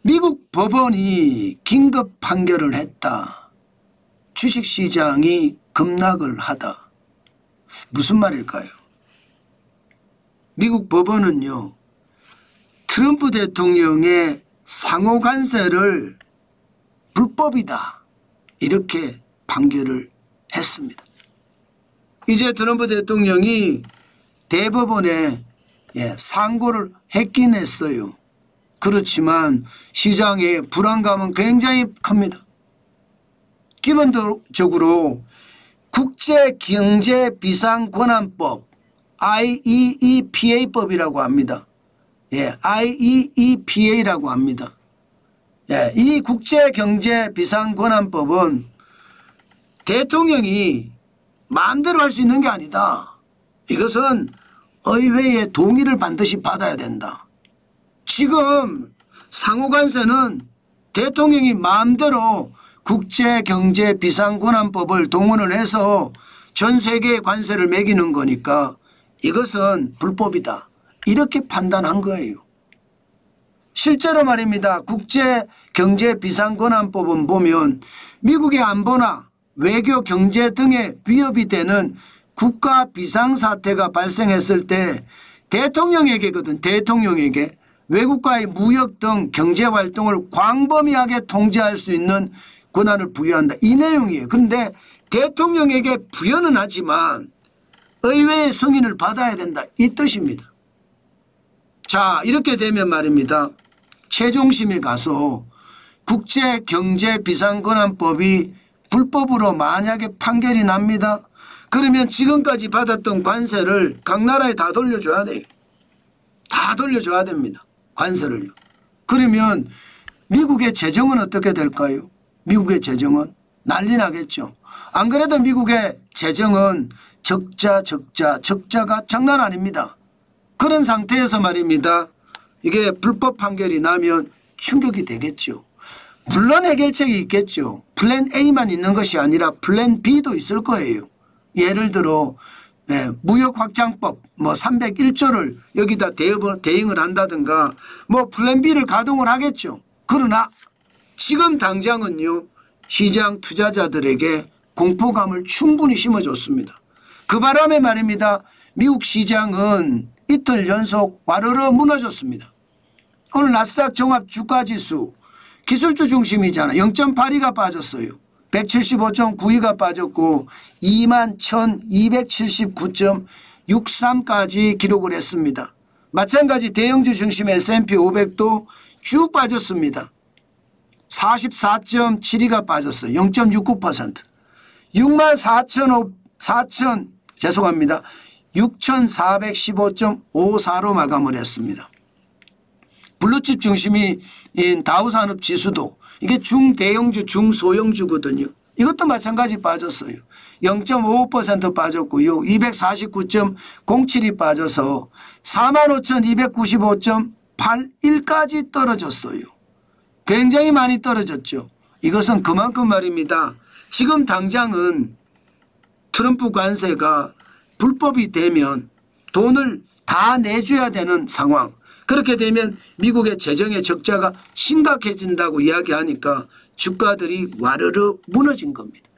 미국 법원이 긴급 판결을 했다. 주식시장이 급락을 하다. 무슨 말일까요? 미국 법원은요, 트럼프 대통령의 상호 관세를 불법이다, 이렇게 판결을 했습니다. 이제 트럼프 대통령이 대법원에 상고를 했긴 했어요. 그렇지만 시장의 불안감은 굉장히 큽니다. 기본적으로 국제경제비상권한법 IEEPA법이라고 합니다. IEEPA라고 합니다. 이 국제경제비상권한법은 대통령이 마음대로 할 수 있는 게 아니다. 이것은 의회의 동의를 반드시 받아야 된다. 지금 상호관세는 대통령이 마음대로 국제경제비상권한법을 동원을 해서 전 세계에 관세를 매기는 거니까 이것은 불법이다, 이렇게 판단한 거예요. 실제로 말입니다. 국제경제비상권한법은 보면 미국의 안보나 외교, 경제 등의 위협이 되는 국가 비상사태가 발생했을 때 대통령에게거든, 대통령에게 외국과의 무역 등 경제활동을 광범위하게 통제할 수 있는 권한을 부여한다, 이 내용이에요. 그런데 대통령에게 부여는 하지만 의회의 승인을 받아야 된다, 이 뜻입니다. 자, 이렇게 되면 말입니다. 최종심에 가서 국제경제비상권한법이 불법으로 만약에 판결이 납니다. 그러면 지금까지 받았던 관세를 각 나라에 다 돌려줘야 돼요. 다 돌려줘야 됩니다. 관세를요. 그러면 미국의 재정은 어떻게 될까요? 미국의 재정은 난리 나겠죠. 안 그래도 미국의 재정은 적자가 장난 아닙니다. 그런 상태에서 말입니다. 이게 불법 판결이 나면 충격이 되겠죠. 물론 해결책이 있겠죠. 플랜 A만 있는 것이 아니라 플랜 B도 있을 거예요. 예를 들어 무역 확장법 301조를 여기다 대응을 한다든가 플랜 B를 가동을 하겠죠. 그러나 지금 당장은요, 시장 투자자들에게 공포감을 충분히 심어줬습니다. 그 바람에 말입니다. 미국 시장은 이틀 연속 와르르 무너졌습니다. 오늘 나스닥 종합주가지수 기술주 중심이잖아. 0.82가 빠졌어요. 175.92가 빠졌고 21,279.63까지 기록을 했습니다. 마찬가지 대형주 중심의 S&P 500도 쭉 빠졌습니다. 44.72가 빠졌어요. 0.69%. 6,415.54로 마감을 했습니다. 블루칩 중심인 다우산업지수도 이게 중대형주 중소형주거든요. 이것도 마찬가지 빠졌어요. 0.55% 빠졌고요. 249.07이 빠져서 45,295.81까지 떨어졌어요. 굉장히 많이 떨어졌죠. 이것은 그만큼 말입니다. 지금 당장은 트럼프 관세가 불법이 되면 돈을 다 내줘야 되는 상황. 그렇게 되면 미국의 재정의 적자가 심각해진다고 이야기하니까 주가들이 와르르 무너진 겁니다.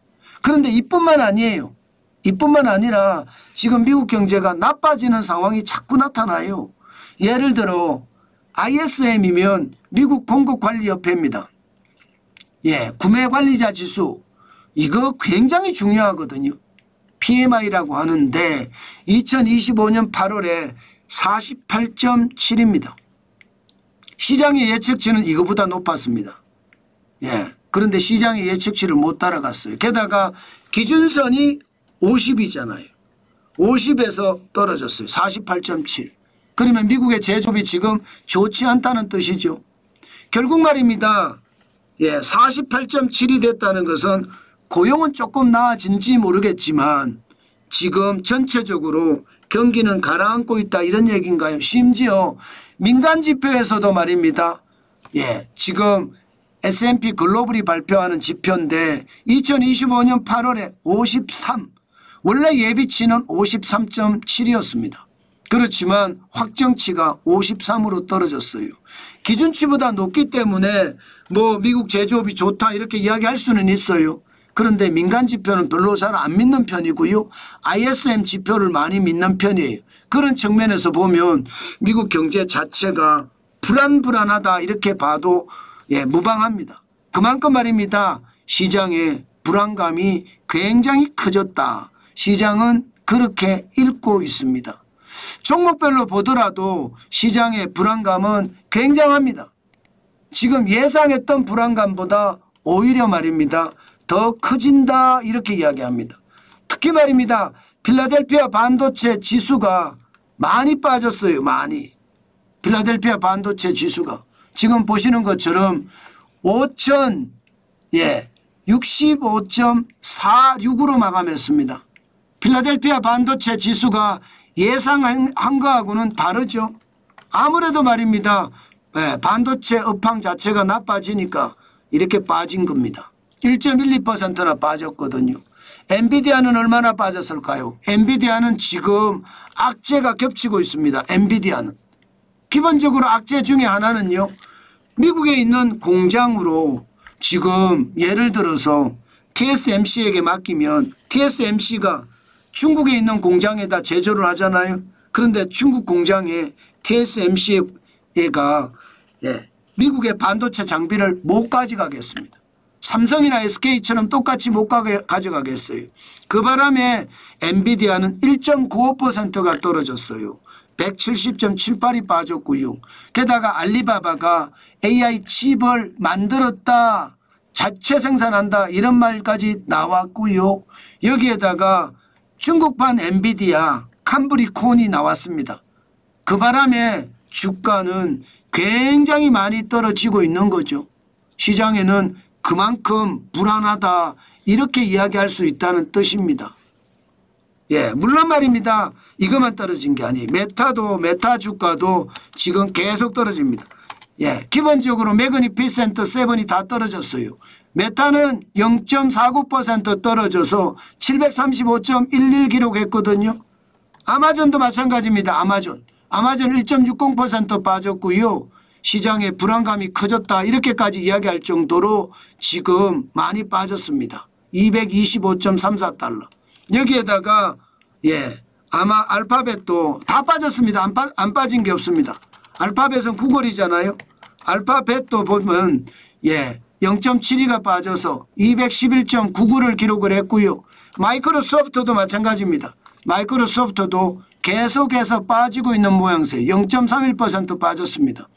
그런데 이뿐만 아니에요. 이뿐만 아니라 지금 미국 경제가 나빠지는 상황이 자꾸 나타나요. 예를 들어 ISM이면 미국 공급관리협회입니다. 구매관리자 지수 이거 굉장히 중요하거든요. PMI라고 하는데 2025년 8월에 48.7입니다. 시장의 예측치는 이거보다 높았습니다. 그런데 시장의 예측치를 못 따라갔어요. 게다가 기준선이 50이잖아요. 50에서 떨어졌어요. 48.7. 그러면 미국의 제조업이 지금 좋지 않다는 뜻이죠. 결국 말입니다. 48.7이 됐다는 것은 고용은 조금 나아진지 모르겠지만 지금 전체적으로 경기는 가라앉고 있다 이런 얘기인가요? 심지어 민간 지표에서도 말입니다. 지금 S&P 글로벌이 발표하는 지표인데 2025년 8월에 53, 원래 예비치는 53.7이었습니다. 그렇지만 확정치가 53으로 떨어졌어요. 기준치보다 높기 때문에 뭐 미국 제조업이 좋다 이렇게 이야기할 수는 있어요. 그런데 민간 지표는 별로 잘 안 믿는 편이고요. ISM 지표를 많이 믿는 편이에요. 그런 측면에서 보면 미국 경제 자체가 불안하다 이렇게 봐도 무방합니다. 그만큼 말입니다. 시장의 불안감이 굉장히 커졌다. 시장은 그렇게 읽고 있습니다. 종목별로 보더라도 시장의 불안감은 굉장합니다. 지금 예상했던 불안감보다 오히려 말입니다. 더 커진다 이렇게 이야기합니다. 특히 말입니다. 필라델피아 반도체 지수가 많이 빠졌어요. 많이. 필라델피아 반도체 지수가 지금 보시는 것처럼 65.46으로 마감했습니다. 필라델피아 반도체 지수가 예상한 거하고는 다르죠. 아무래도 말입니다. 반도체 업황 자체가 나빠지니까 이렇게 빠진 겁니다. 1.12%나 빠졌거든요. 엔비디아는 얼마나 빠졌을까요? 엔비디아는 지금 악재가 겹치고 있습니다. 엔비디아는. 기본적으로 악재 중에 하나는요. 미국에 있는 공장으로 지금 예를 들어서 TSMC에게 맡기면 TSMC가 중국에 있는 공장에다 제조를 하잖아요. 그런데 중국 공장에 TSMC가 미국의 반도체 장비를 못 가져가겠습니다. 삼성이나 SK처럼 똑같이 못 가져가겠어요. 그 바람에 엔비디아는 1.95%가 떨어졌어요. 170.78이 빠졌고요. 게다가 알리바바가 AI 칩을 만들었다. 자체 생산한다. 이런 말까지 나왔고요. 여기에다가 중국판 엔비디아 캄브리콘이 나왔습니다. 그 바람에 주가는 굉장히 많이 떨어지고 있는 거죠. 시장에는 그만큼 불안하다 이렇게 이야기할 수 있다는 뜻입니다. 물론 말입니다. 이것만 떨어진 게 아니에요. 메타 주가도 지금 계속 떨어집니다. 기본적으로 매그니피센트 7이 다 떨어졌어요. 메타는 0.49% 떨어져서 735.11 기록했거든요. 아마존도 마찬가지입니다. 아마존 1.60% 빠졌고요. 시장의 불안감이 커졌다 이렇게까지 이야기할 정도로 지금 많이 빠졌습니다. 225.34달러. 여기에다가 아마 알파벳도 다 빠졌습니다. 안 빠진 게 없습니다. 알파벳은 구글이잖아요. 알파벳도 보면 0.72가 빠져서 211.99를 기록을 했고요. 마이크로소프트도 마찬가지입니다. 마이크로소프트도 계속해서 빠지고 있는 모양새예요. 0.31% 빠졌습니다.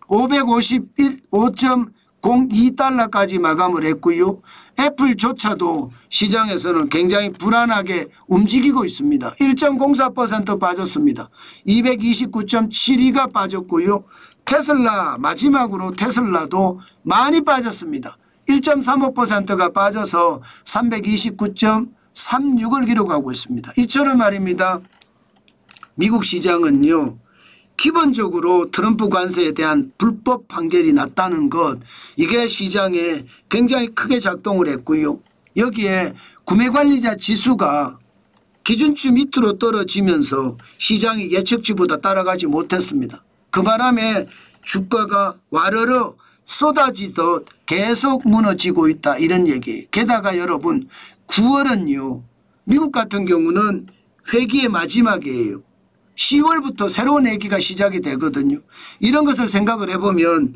555.02달러까지 마감을 했고요. 애플조차도 시장에서는 굉장히 불안하게 움직이고 있습니다. 1.04% 빠졌습니다. 229.72가 빠졌고요. 테슬라 마지막으로 테슬라도 많이 빠졌습니다. 1.35%가 빠져서 329.36을 기록하고 있습니다. 이처럼 말입니다. 미국 시장은요. 기본적으로 트럼프 관세에 대한 불법 판결이 났다는 것 이게 시장에 굉장히 크게 작동을 했고요. 여기에 구매관리자 지수가 기준치 밑으로 떨어지면서 시장이 예측치보다 따라가지 못했습니다. 그 바람에 주가가 와르르 쏟아지듯 계속 무너지고 있다 이런 얘기예요. 게다가 여러분 9월은요. 미국 같은 경우는 회기의 마지막이에요. 10월부터 새로운 회기가 시작이 되거든요. 이런 것을 생각을 해보면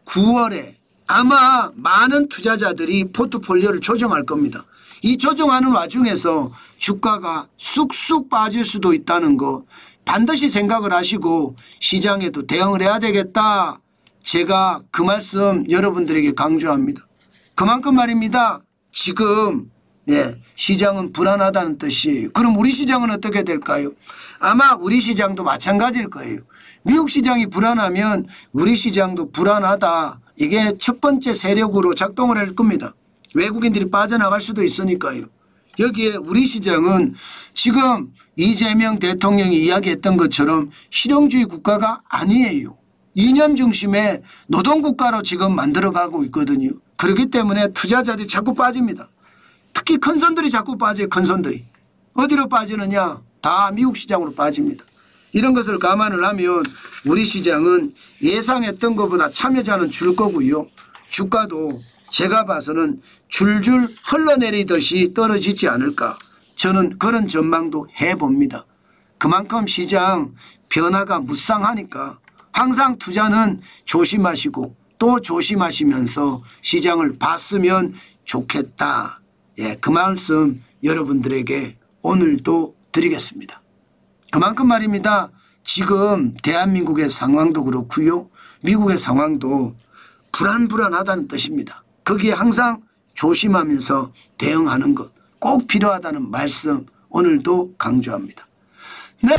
9월에 아마 많은 투자자들이 포트폴리오를 조정할 겁니다. 이 조정하는 와중에서 주가가 쑥쑥 빠질 수도 있다는 거 반드시 생각을 하시고 시장에도 대응을 해야 되겠다. 제가 그 말씀 여러분들에게 강조합니다. 그만큼 말입니다. 지금 시장은 불안하다는 뜻이에요. 그럼 우리 시장은 어떻게 될까요? 아마 우리 시장도 마찬가지일 거예요. 미국 시장이 불안하면 우리 시장도 불안하다. 이게 첫 번째 세력으로 작동을 할 겁니다. 외국인들이 빠져나갈 수도 있으니까요. 여기에 우리 시장은 지금 이재명 대통령이 이야기했던 것처럼 실용주의 국가가 아니에요. 이념 중심의 노동국가로 지금 만들어가고 있거든요. 그렇기 때문에 투자자들이 자꾸 빠집니다. 특히 큰 손들이 자꾸 빠져요. 큰 손들이. 어디로 빠지느냐? 다 미국 시장으로 빠집니다. 이런 것을 감안을 하면 우리 시장은 예상했던 것보다 참여자는 줄 거고요. 주가도 제가 봐서는 줄줄 흘러내리듯이 떨어지지 않을까. 저는 그런 전망도 해봅니다. 그만큼 시장 변화가 무쌍하니까 항상 투자는 조심하시고 또 조심하시면서 시장을 봤으면 좋겠다. 예, 그 말씀 여러분들에게 오늘도 드리겠습니다. 그만큼 말입니다. 지금 대한민국의 상황도 그렇고요. 미국의 상황도 불안불안하다는 뜻입니다. 거기에 항상 조심하면서 대응하는 것 꼭 필요하다는 말씀 오늘도 강조합니다. 네.